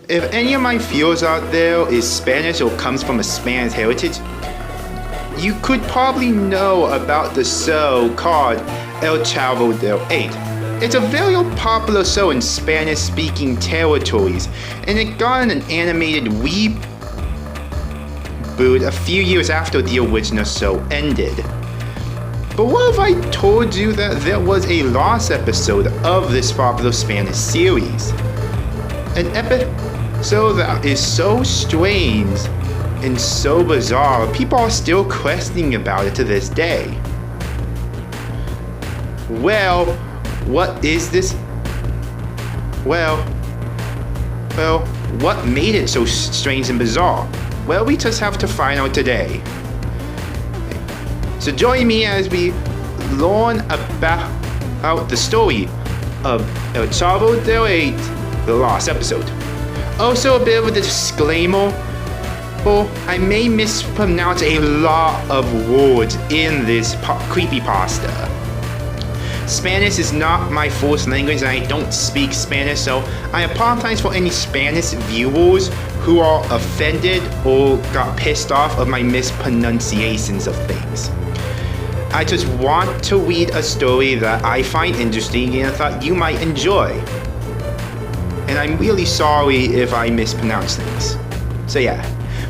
If any of my viewers out there is Spanish or comes from a Spanish heritage, you could probably know about the show called El Chavo del 8. It's a very popular show in Spanish-speaking territories, and it got an animated reboot a few years after the original show ended. But what if I told you that there was a lost episode of this popular Spanish series? An episode that is so strange and so bizarre, people are still questioning about it to this day. Well, what is this? Well, what made it so strange and bizarre? Well, we just have to find out today. So join me as we learn about the story of El Chavo del 8, the lost episode. Also, a bit of a disclaimer, I may mispronounce a lot of words in this creepypasta. Spanish is not my first language and I don't speak Spanish, so I apologize for any Spanish viewers who are offended or got pissed off of my mispronunciations of things. I just want to read a story that I find interesting and I thought you might enjoy. And I'm really sorry if I mispronounce things. So yeah,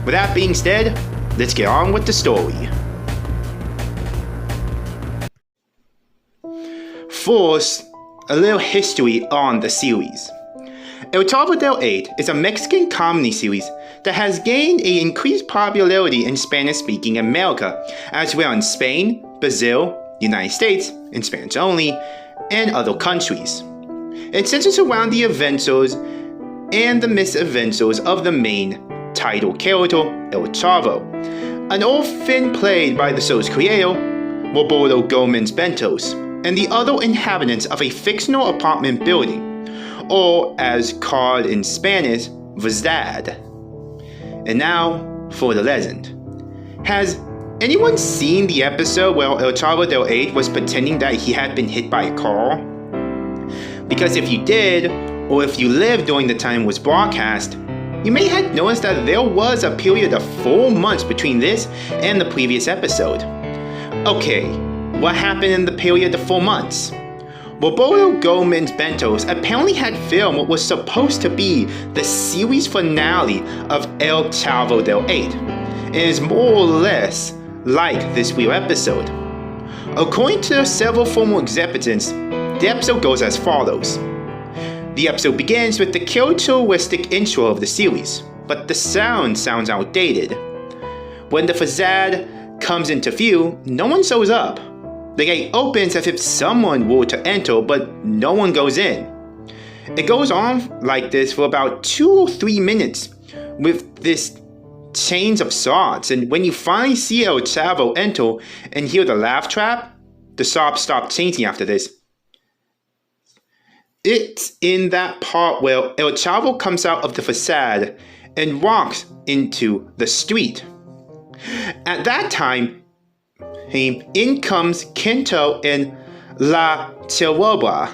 with that being said, let's get on with the story. First, a little history on the series. El Chavo del 8 is a Mexican comedy series that has gained an increased popularity in Spanish-speaking America, as well in Spain, Brazil, United States, in Spanish only, and other countries. It centers around the adventures and the misadventures of the main title character, El Chavo, an orphan played by the show's creator, Roberto Gomez Bentos, and the other inhabitants of a fictional apartment building, or as called in Spanish, Verdad. And now for the legend. Has anyone seen the episode where El Chavo del 8 was pretending that he had been hit by a car? Because if you did, or if you lived during the time it was broadcast, you may have noticed that there was a period of 4 months between this and the previous episode. Okay, what happened in the period of 4 months? Roberto Gomez Bentos apparently had filmed what was supposed to be the series finale of El Chavo del 8, and is more or less like this real episode. According to several former executives, the episode goes as follows. The episode begins with the characteristic intro of the series, but the sound sounds outdated. When the facade comes into view, no one shows up. The gate opens as if someone were to enter, but no one goes in. It goes on like this for about 2 or 3 minutes with this change of shots, and when you finally see El Chavo enter and hear the laugh trap, the shots stop changing after this. It's in that part where El Chavo comes out of the facade and walks into the street. At that time, in comes Quinto and La Chihuahua.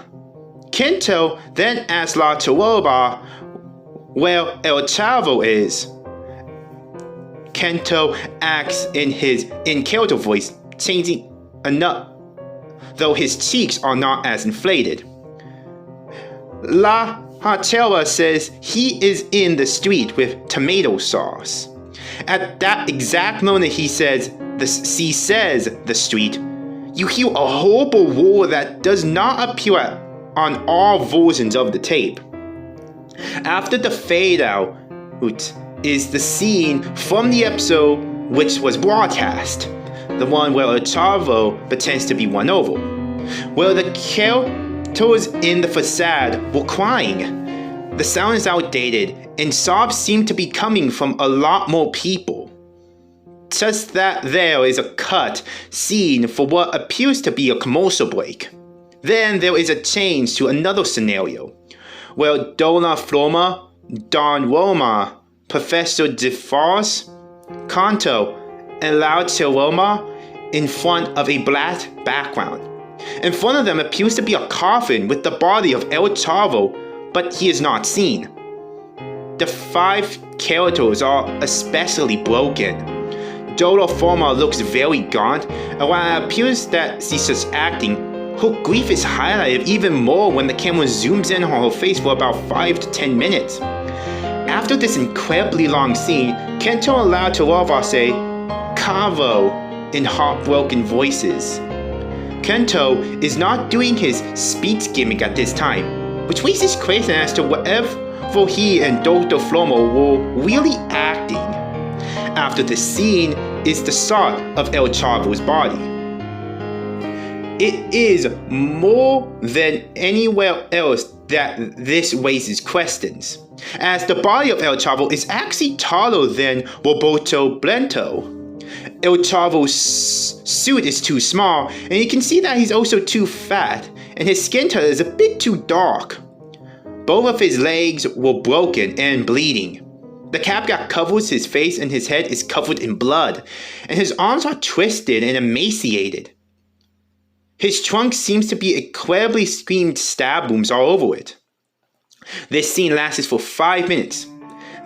Quinto then asks La Chihuahua where El Chavo is. Quinto acts in character voice, changing enough, though his cheeks are not as inflated. La Chihuahua says he is in the street with tomato sauce. At that exact moment he says the street, you hear a horrible roar that does not appear on all versions of the tape. After the fade out is the scene from the episode which was broadcast, the one where El Chavo pretends to be run over, where the characters in the facade were crying. The sound is outdated and sobs seem to be coming from a lot more people. Just that there is a cut scene for what appears to be a commercial break. Then there is a change to another scenario, where Dona Floma, Don Roma, Professor DeForest, Canto, and La Chihuahua in front of a black background. In front of them appears to be a coffin with the body of El Chavo, but he is not seen. the 5 characters are especially broken. Though the former looks very gaunt, and while it appears that she's just acting, her grief is highlighted even more when the camera zooms in on her face for about 5 to 10 minutes. After this incredibly long scene, Kento allowed to all of us say, Chavo, in heartbroken voices. Kento is not doing his speech gimmick at this time, which raises question as to whether he and Dr. Flomo were really acting. After the scene is the shot of El Chavo's body. It is more than anywhere else that this raises questions, as the body of El Chavo is actually taller than Roberto Blanco. El Chavo's suit is too small, and you can see that he's also too fat, and his skin tone is a bit too dark. Both of his legs were broken and bleeding. The cap that covers his face and his head is covered in blood, and his arms are twisted and emaciated. His trunk seems to be incredibly screamed stab wounds all over it. This scene lasts for 5 minutes.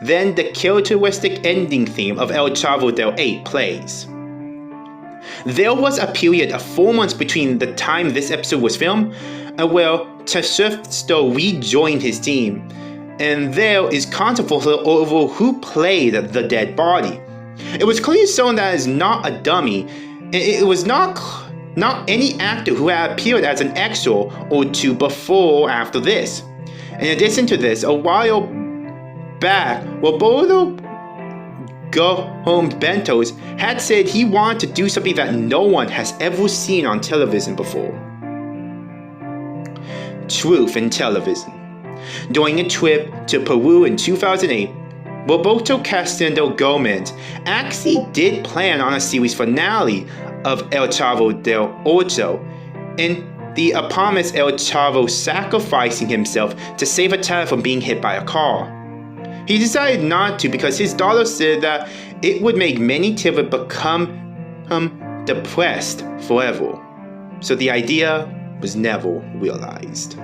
Then the characteristic ending theme of El Chavo del 8 plays. There was a period of 4 months between the time this episode was filmed and where Tesufto rejoined his team, and there is controversy over who played the dead body. It was clearly shown that it is not a dummy, and it was not any actor who had appeared as an extra or two before or after this. In addition to this, a while back, Roberto Go Home Bentos had said he wanted to do something that no one has ever seen on television before. Truth in television. During a trip to Peru in 2008, Roberto Castello Gomez actually did plan on a series finale of El Chavo del Ocho, in the eponymous El Chavo sacrificing himself to save a child from being hit by a car. He decided not to because his daughter said that it would make many children become depressed forever. So the idea was never realized.